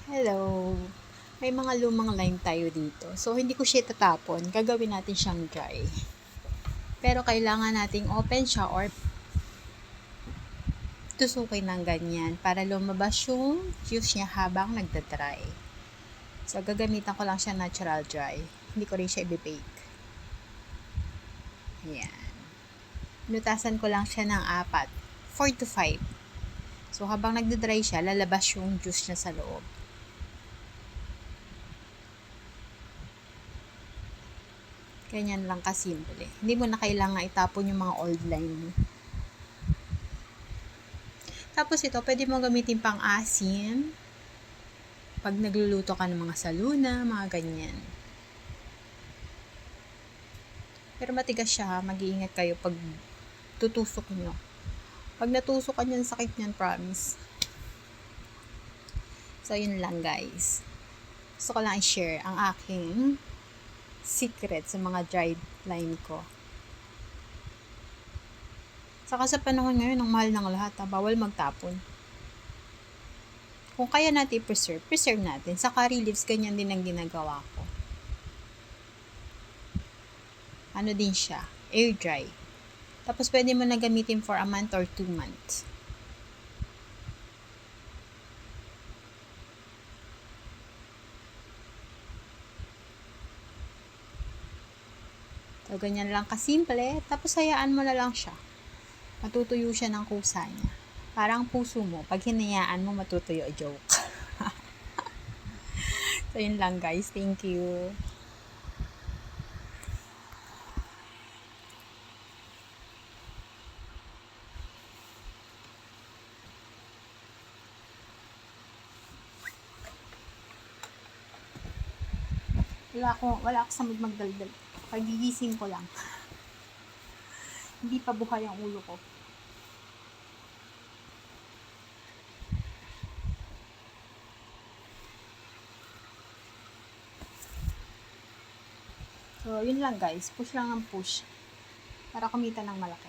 Hello. May mga lumang lime tayo dito. So, hindi ko siya tatapon. Gagawin natin siyang dry. Pero kailangan nating open siya or tusukin ng ganyan para lumabas yung juice niya habang nagda-dry. So, gagamitan ko lang siya natural dry. Hindi ko rin siya i-bake. Ayan. Nutasan ko lang siya ng 4 to 5. So, habang nagda-dry siya, lalabas yung juice niya sa loob. Ganyan lang kasimple. Hindi mo na kailangan itapon yung mga old lime mo. Tapos ito, pwede mo gamitin pang asin. Pag nagluluto ka ng mga saluna, mga ganyan. Pero matigas siya, mag-iingat kayo pag tutusok nyo. Pag natusok ka nyan, sakit nyan, promise. So, yun lang guys. Gusto ko lang i-share ang aking secret sa mga dried lime ko. Saka sa panahon ngayon, ang mahal ng lahat, bawal magtapon. Kung kaya natin i-preserve, preserve natin. Sa curry leaves, ganyan din ang ginagawa ko. Ano din siya, air dry. Tapos pwede mo na gamitin for a month or 2 months. So, ganyan lang kasimple. Tapos, hayaan mo na lang siya. Matutuyo siya ng kusa niya. Parang puso mo. Pag hinayaan mo, matutuyo. Joke. So, yun lang guys. Thank you. Wala ako sa mood magdaldal. Pagigising ko lang. Hindi pa buhay ang ulo ko. So, yun lang guys. Push lang ng push. Para kumita ng malaki.